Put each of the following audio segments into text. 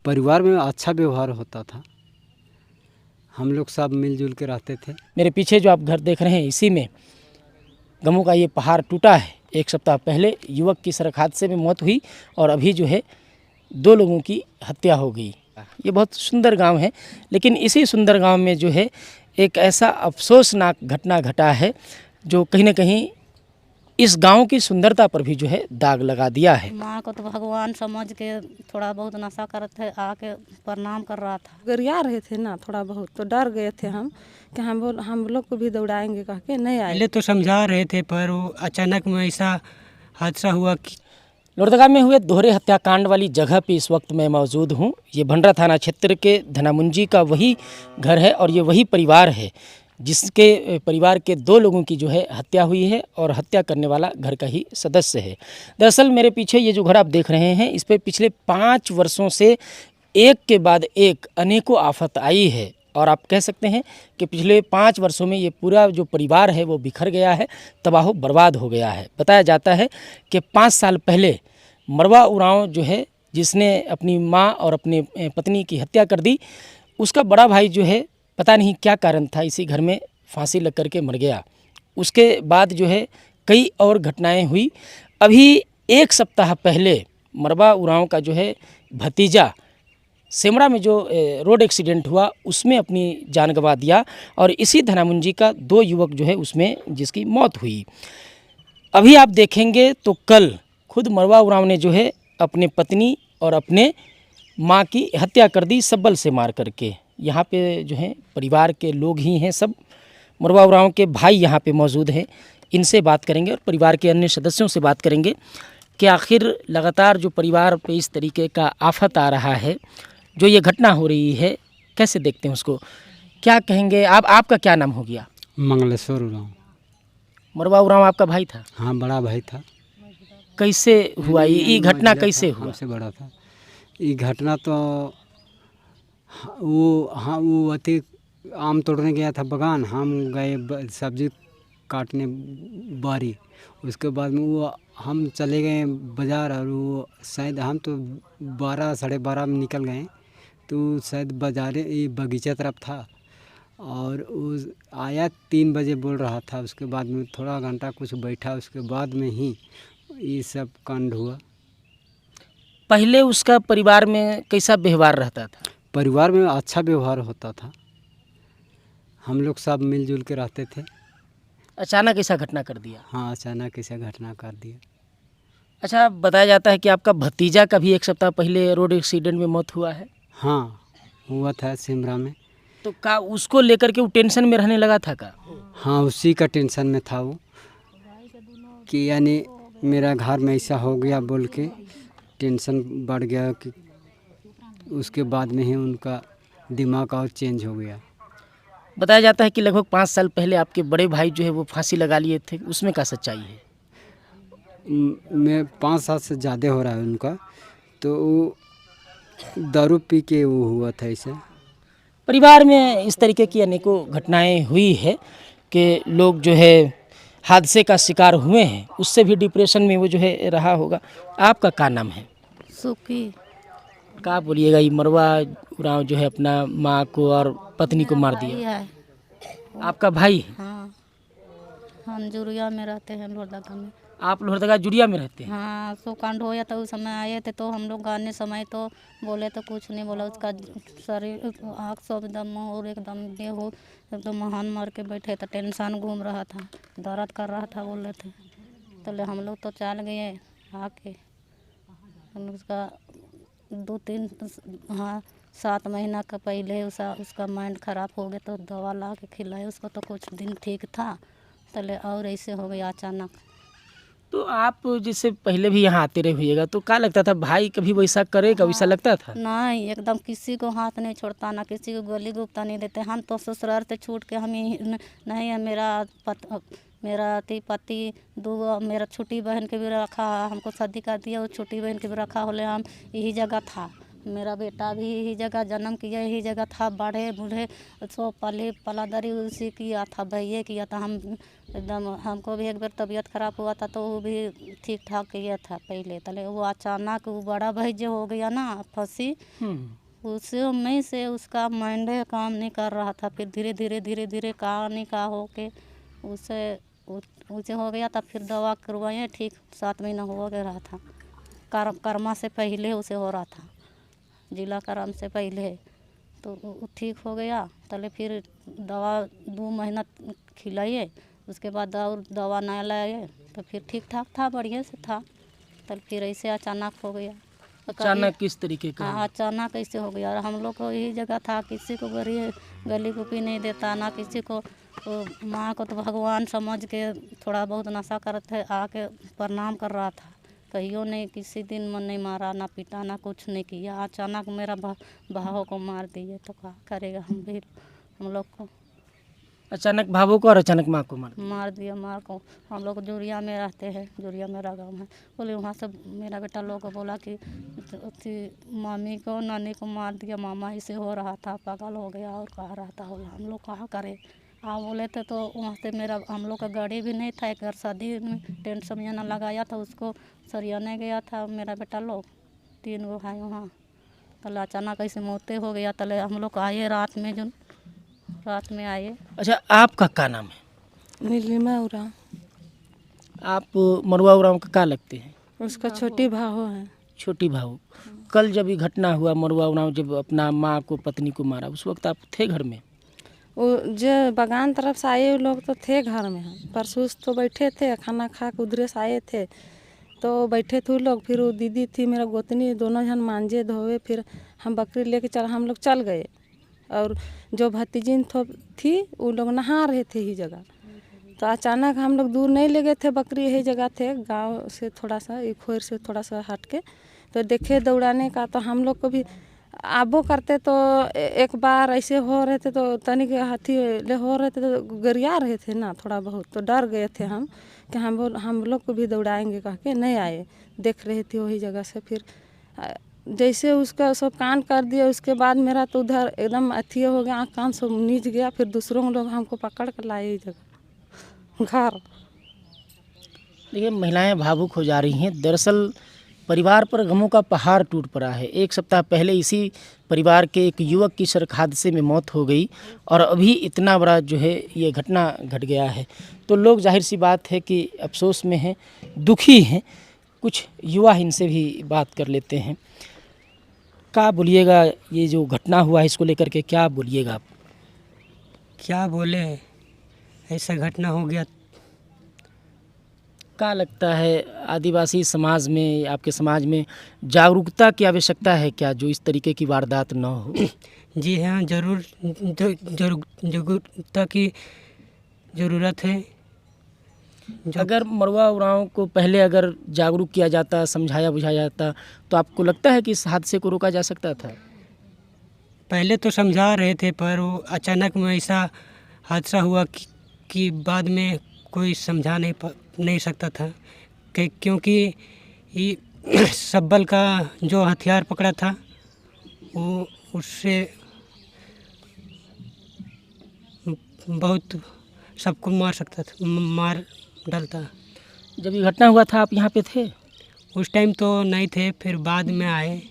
परिवार में अच्छा व्यवहार होता था, हम लोग सब मिलजुल के रहते थे। मेरे पीछे जो आप घर देख रहे हैं इसी में गमों का ये पहाड़ टूटा है। एक सप्ताह पहले युवक की सड़क हादसे में मौत हुई और अभी जो है 2 लोगों की हत्या हो गई। ये बहुत सुंदर गांव है, लेकिन इसी सुंदर गांव में जो है एक ऐसा अफसोसनाक घटना घटा है जो कहीं ना कहीं इस गांव की सुंदरता पर भी जो है दाग लगा दिया है। माँ को तो भगवान समझ के थोड़ा बहुत नशा करते आके प्रणाम कर रहा था। गरिया रहे थे ना थोड़ा बहुत, तो डर गए थे हम कि हम लोग को भी दौड़ाएंगे कह के नहीं आए। पहले तो समझा रहे थे पर वो अचानक में ऐसा हादसा हुआ कि लोहरदगा में हुए दोहरे हत्याकांड वाली जगह पे इस वक्त मैं मौजूद हूँ। ये भंडरा थाना क्षेत्र के धनामुंजी का वही घर है और ये वही परिवार है जिसके परिवार के 2 लोगों की जो है हत्या हुई है और हत्या करने वाला घर का ही सदस्य है। दरअसल मेरे पीछे ये जो घर आप देख रहे हैं इस पे पिछले 5 वर्षों से एक के बाद एक अनेकों आफत आई है और आप कह सकते हैं कि पिछले 5 वर्षों में ये पूरा जो परिवार है वो बिखर गया है, तबाह बर्बाद हो गया है। बताया जाता है कि 5 साल पहले मरवा उरांव जो है जिसने अपनी माँ और अपनी पत्नी की हत्या कर दी, उसका बड़ा भाई जो है पता नहीं क्या कारण था इसी घर में फांसी लग करके मर गया। उसके बाद जो है कई और घटनाएं हुई। अभी 1 सप्ताह पहले मरवा उरांव का जो है भतीजा सेमरा में जो रोड एक्सीडेंट हुआ उसमें अपनी जान गंवा दिया और इसी धनामुंजी का 2 युवक जो है उसमें जिसकी मौत हुई। अभी आप देखेंगे तो कल खुद मरवा उरांव ने जो है अपने पत्नी और अपने माँ की हत्या कर दी सब्बल से मार करके। यहाँ पे जो है परिवार के लोग ही हैं सब। मरवा उरांव के भाई यहाँ पे मौजूद हैं, इनसे बात करेंगे और परिवार के अन्य सदस्यों से बात करेंगे कि आखिर लगातार जो परिवार पे इस तरीके का आफत आ रहा है, जो ये घटना हो रही है, कैसे देखते हैं उसको, क्या कहेंगे आप? आपका क्या नाम हो गया? मंगलेश्वर उरांव। मरवा उरांव आपका भाई था? हाँ, बड़ा भाई था। कैसे हुआ ये घटना, कैसे हुआ? हमसे बड़ा था ये घटना। तो वो अति आम तोड़ने गया था बगान, हम गए सब्जी काटने बारी। उसके बाद में वो हम चले गए बाज़ार और वो शायद हम तो 12 साढ़े 12 में निकल गए, तो शायद बाज़ार ये बगीचा तरफ था और वो आया 3 बजे बोल रहा था। उसके बाद में थोड़ा घंटा कुछ बैठा, उसके बाद में ही ये सब कांड हुआ। पहले उसका परिवार में कैसा व्यवहार रहता था? परिवार में अच्छा व्यवहार होता था, हम लोग सब मिलजुल के रहते थे। अचानक ऐसा घटना कर दिया? हाँ, अचानक ऐसा घटना कर दिया। अच्छा, बताया जाता है कि आपका भतीजा का भी 1 सप्ताह पहले रोड एक्सीडेंट में मौत हुआ है। हाँ, हुआ था सिमरा में। तो का उसको लेकर के वो टेंशन में रहने लगा था का? हाँ, उसी का टेंशन में था वो कि यानी मेरा घर में ऐसा हो गया बोल के टेंशन बढ़ गया कि उसके बाद में ही उनका दिमाग और चेंज हो गया। बताया जाता है कि लगभग 5 साल पहले आपके बड़े भाई जो है वो फांसी लगा लिए थे, उसमें क्या सच्चाई है? मैं 5 साल से ज़्यादा हो रहा है उनका, तो वो दारू पी के वो हुआ था ऐसे। परिवार में इस तरीके की अनेकों घटनाएं हुई है कि लोग जो है हादसे का शिकार हुए हैं, उससे भी डिप्रेशन में वो जो है रहा होगा। आपका क्या नाम है? सुखी। क्या बोलिएगा, ये मरवा उरांव जो है अपना माँ को और पत्नी को मार भाई दिया। है। आपका भाई है? हाँ, हम जुरिया में रहते हैं लोहरदगा में। आप लोहरदगा जुड़िया में रहते हैं? हाँ, सो कांड होया तो उस समय आए थे तो हम लोग गाने समय तो बोले तो कुछ नहीं बोला। उसका शरीर आँख सब एकदम और एकदम बेहो एकदम महान मार के बैठे थे, टेंशन घूम रहा था, दर्द कर रहा था बोल रहे थे। तो हम लोग तो चल गए आके। हम उसका 2-3 हाँ 7 महीना का पहले उसका माइंड ख़राब हो गया तो दवा ला के खिलाए उसको, तो कुछ दिन ठीक था तले और ऐसे हो गया अचानक। तो आप जैसे पहले भी यहाँ आते रहे होइएगा, तो क्या लगता था भाई कभी वैसा करेगा, वैसा लगता था? नहीं, एकदम किसी को हाथ नहीं छोड़ता, ना किसी को गली गुप्ता नहीं देते। हम तो ससुराल से छूट के हम नहीं है। मेरा पति 2 मेरा छोटी बहन के भी रखा, हमको शादी कर दिया। वो छोटी बहन के भी रखा होले हम यही जगह था। मेरा बेटा भी यही जगह जन्म किया, यही जगह था, बड़े बूढ़े सो पले पलादरी उसी किया था, भैया किया था। हम एकदम, हमको भी एक बार तबीयत खराब हुआ था तो वो भी ठीक ठाक किया था पहले। तले वो अचानक वो बड़ा भाई जो हो गया ना फंसी, उसे में से उसका माइंड काम नहीं कर रहा था। फिर धीरे धीरे धीरे धीरे का हो के उसे हो गया था। फिर दवा करवाए, ठीक 7 महीना हो गया रहा था। कर्मा से पहले उसे हो रहा था, जिला कर्म से पहले, तो वो ठीक हो गया। तले फिर दवा 2 महीना खिलाइए, उसके बाद दवा नहीं लाए तो फिर ठीक ठाक था, बढ़िया से था। तब फिर ऐसे अचानक हो गया। अचानक किस तरीके का? हाँ, अचानक ऐसे हो गया। और हम लोग को यही जगह था, किसी को गली गुपी नहीं देता, ना किसी को। तो माँ को तो भगवान समझ के थोड़ा बहुत नशा करते आके प्रणाम कर रहा था। कहियो नहीं, किसी दिन मन नहीं मारा, ना पीटा, ना कुछ नहीं किया। अचानक मेरा भाव को मार दिए तो क्या करेगा हम लोग को। अचानक भावों को और अचानक माँ को मार दिया माँ को। हम लोग जुरिया में रहते हैं, जुरिया मेरा गांव है। बोले वहाँ से मेरा बेटा लोग को बोला कि मामी को नानी को मार दिया, मामा इसे हो रहा था, पागल हो गया और कहा रहा था। बोला हम लोग कहाँ करें। बोले थे तो वहाँ से हम लोग का गाड़ी भी नहीं था। एक घर शादी में टेंट समियाना लगाया था, उसको सरियाने गया था मेरा बेटा लोग, 3 गो भाई वहाँ। तले अचानक ऐसे मौतें हो गया। तले हम लोग आए रात में आए। अच्छा, आपका क्या नाम है? नीलिमा उरांव। आप मरुआ उरांव का क्या लगते हैं? उसका छोटी भाव है। छोटी भाऊ। कल जब ये घटना हुआ, मरुआ उरांव जब अपना माँ को पत्नी को मारा, उस वक्त आप थे घर में? वो जो बगान तरफ से आए वो लोग तो थे घर में। हम परसों तो बैठे थे, खाना खा के उधरे से आए थे तो बैठे थे वो लोग। फिर वो दीदी थी, मेरा गोतनी, दोनों जन मांजे धोए। फिर हम बकरी लेके हम लोग चल गए। और जो भतीजिन थी वो लोग नहा रहे थे ही जगह। तो अचानक हम लोग दूर नहीं ले गए थे, बकरी यही जगह थे, गांव से थोड़ा सा, एक खोर से थोड़ा सा हट के। तो देखे दौड़ाने का, तो हम लोग को भी आबो करते। तो एक बार ऐसे हो रहे थे तो तनिक हाथी ले हो रहे थे तो गरिया रहे थे ना थोड़ा बहुत, तो डर गए थे हम कि हम लोग को भी दौड़ाएंगे कह के नहीं आए। देख रहे थे वही जगह से। फिर जैसे उसका सब कान कर दिया, उसके बाद मेरा तो उधर एकदम अथी हो गया, आँख कान सब नीच गया। फिर दूसरों लोग हमको पकड़ कर लाए इस जगह घर। देखिए, महिलाएं भावुक हो जा रही हैं। दरअसल परिवार पर गमों का पहाड़ टूट पड़ा है। 1 सप्ताह पहले इसी परिवार के एक युवक की सड़क हादसे में मौत हो गई और अभी इतना बड़ा जो है ये घटना घट गया है। तो लोग जाहिर सी बात है कि अफसोस में हैं, दुखी हैं। कुछ युवा इनसे भी बात कर लेते हैं। क्या बोलिएगा, ये जो घटना हुआ है इसको लेकर के क्या बोलिएगा आप? क्या बोले, ऐसा घटना हो गया। क्या लगता है आदिवासी समाज में, आपके समाज में जागरूकता की आवश्यकता है क्या, जो इस तरीके की वारदात न हो? जी हाँ, जरूर जागरूकता की ज़रूरत है। अगर मरुआ उरांव को पहले अगर जागरूक किया जाता, समझाया बुझाया जाता, तो आपको लगता है कि इस हादसे को रोका जा सकता था? पहले तो समझा रहे थे, पर वो अचानक में ऐसा हादसा हुआ कि बाद में कोई समझा नहीं सकता था क्योंकि ये सब्बल का जो हथियार पकड़ा था वो उससे बहुत सबको मार डालता। जब ये घटना हुआ था आप यहाँ पे थे? उस टाइम तो नहीं थे, फिर बाद में आए।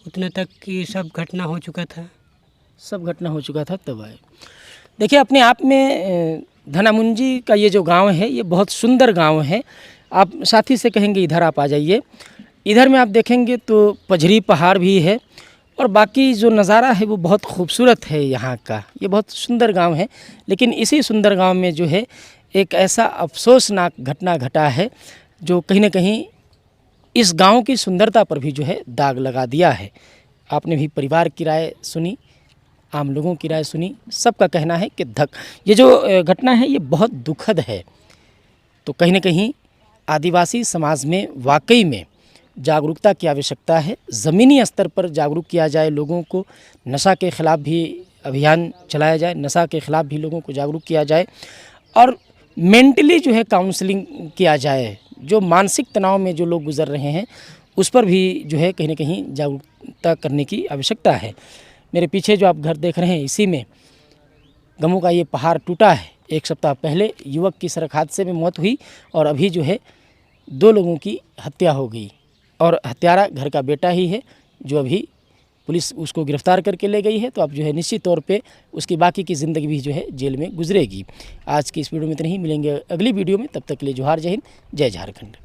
उतने तक कि सब घटना हो चुका था। सब घटना हो चुका था तब आए। देखिए, अपने आप में धनामुंजी का ये जो गांव है ये बहुत सुंदर गांव है। आप साथी से कहेंगे इधर आप आ जाइए। इधर में आप देखेंगे तो पझरी पहाड़ भी है और बाकी जो नज़ारा है वो बहुत खूबसूरत है यहाँ का। ये बहुत सुंदर गांव है। लेकिन इसी सुंदर गांव में जो है एक ऐसा अफसोसनाक घटना घटा है जो कहीं ना कहीं इस गांव की सुंदरता पर भी जो है दाग लगा दिया है। आपने भी परिवार की राय सुनी, आम लोगों की राय सुनी, सबका कहना है कि ये जो घटना है ये बहुत दुखद है। तो कहीं ना कहीं आदिवासी समाज में वाकई में जागरूकता की आवश्यकता है। ज़मीनी स्तर पर जागरूक किया जाए लोगों को, नशा के ख़िलाफ़ भी अभियान चलाया जाए, नशा के ख़िलाफ़ भी लोगों को जागरूक किया जाए और मेंटली जो है काउंसलिंग किया जाए। जो मानसिक तनाव में जो लोग गुजर रहे हैं उस पर भी जो है कहीं ना कहीं जागरूकता करने की आवश्यकता है। मेरे पीछे जो आप घर देख रहे हैं, इसी में गमों का ये पहाड़ टूटा है। 1 सप्ताह पहले युवक की सड़क हादसे में मौत हुई और अभी जो है 2 लोगों की हत्या हो गई और हत्यारा घर का बेटा ही है, जो अभी पुलिस उसको गिरफ्तार करके ले गई है। तो अब जो है निश्चित तौर पे उसकी बाकी की ज़िंदगी भी जो है जेल में गुजरेगी। आज की इस वीडियो में इतना ही, मिलेंगे अगली वीडियो में। तब तक के लिए जोहार, जय हिंद, जय झारखंड।